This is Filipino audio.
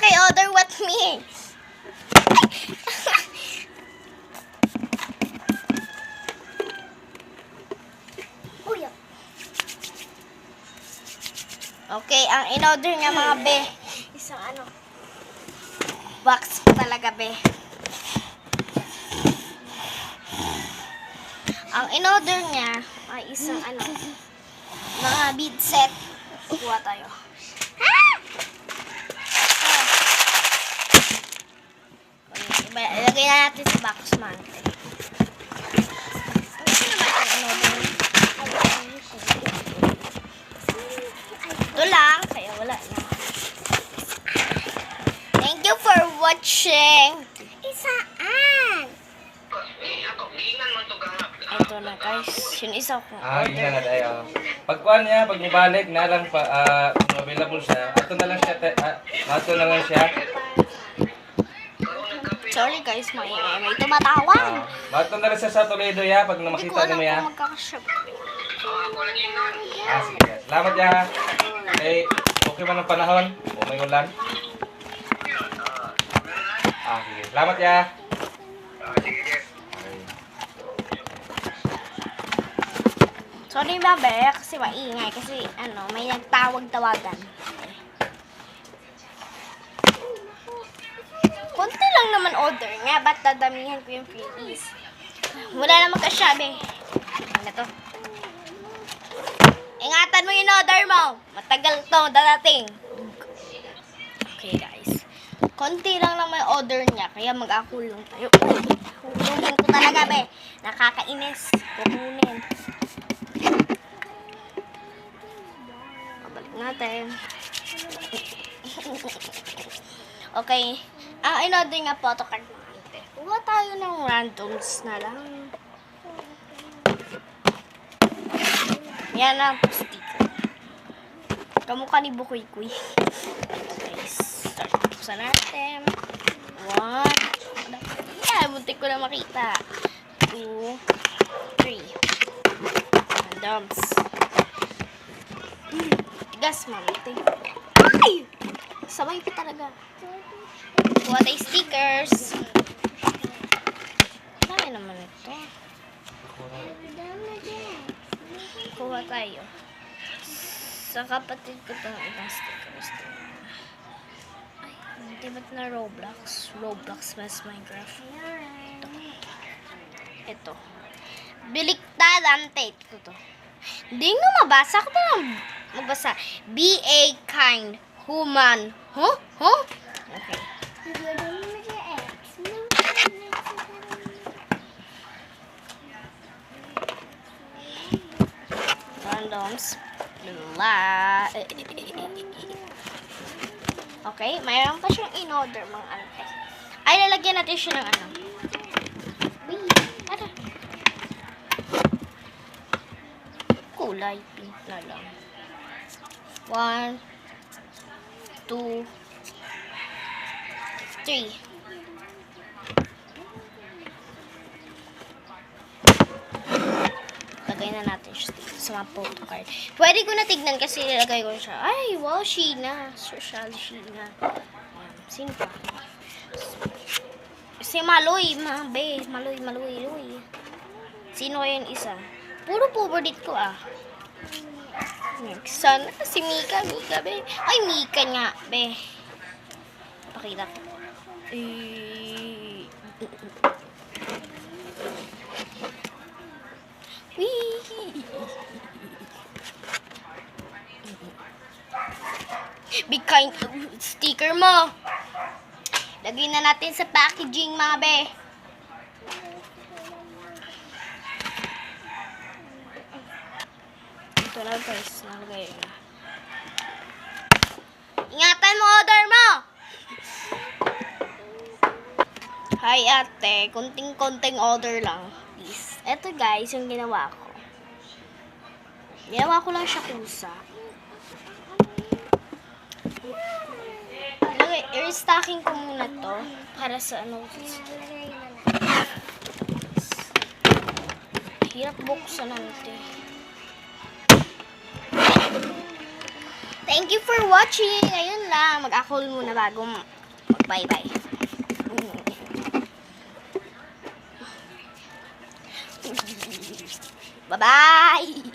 Okay, order with me. Okay, ang in-order niya mga be. Isang ano. Box pa talaga be. Ang in-order niya ay isang ano. Mga bead set. Kuha tayo. Ilagay na natin sa box man. Ito lang, kaya wala na. Thank you for watching. Isaan? Ito na guys, yung isa ko. Ganyan na tayo. Pagkuhan niya, pag ibalik na lang pa, kung available siya, ito na lang siya, ito na lang siya. Sorry guys, may tumatawag. Ito na lang siya sa Toledo ya, pag Hindi ko makita alam niyo ya. kung magkakashop. Sige. Salamat ya. Okay, okay man ang panahon? O may ulan? Sige. Salamat ya. Sorry babe, kasi maingay. Kasi ano, may nagtawag-tawagan. Konti lang naman order nga. Ba't dadamihan ko yung freebies? Wala na magkasyabe. Ano to? Ingatan mo yung order mo. Matagal to dadating. Okay guys. Konti lang naman order niya. Kaya mag-akulong tayo. Hulungin ko talaga be. Nakakainis. Kukunin. Babalik natin. Okay. Ang in-order nga photocard mga ante. Kuha tayo ng randoms na lang. Yan ang sticker. Kamukha ni Bukoy-Kuy. Okay, start. Buksan natin. 1. Yan, muntik ko na makita. 2, 3. Randoms. Gas, mamiti. Ay! Sabay pa talaga. Kuha tayo stickers. Dami naman ito. Kuha tayo. Sa kapatid ko itong ibang stickers. Ay, hindi ba't na Roblox? Roblox mas Minecraft. Ito. Biliktad ang tape ko to. Hindi nga mabasa. Ako na magbasa. B.A. kind. Human. Huh? Huh? Okay. Randoms. Okay, mayroon pa siyang in-order mga ante. Ay, lalagyan natin siya ng ano. Kulay pink na lang. 1, 2, 3. Lagay na natin siya sa mga photocard. Pwede ko na tignan kasi nilagay ko siya. Ay, wow, Sheena. Social Sheena. Ayan. Sino pa? Si Maloy, mabe. Maloy. Sino kaya yung isa? Puro favorite ko ah. Next, sana si Mika, be. Ay, Mika nga, be. Pakita ko. Big kind sticker mo. Lagay na natin sa packaging, mga be. Ito na guys, nalagay na. Ingatan mo order mo. Hi ate, konting order lang. Please. Ito guys, yung ginawa ko. Ginawa ko lang siya kusa. I-restocking ko muna to para sa ano. Hirap buksan natin. Thank you for watching. Ayun lang. Mag-ako muna bago mag-bye-bye. Bye-bye!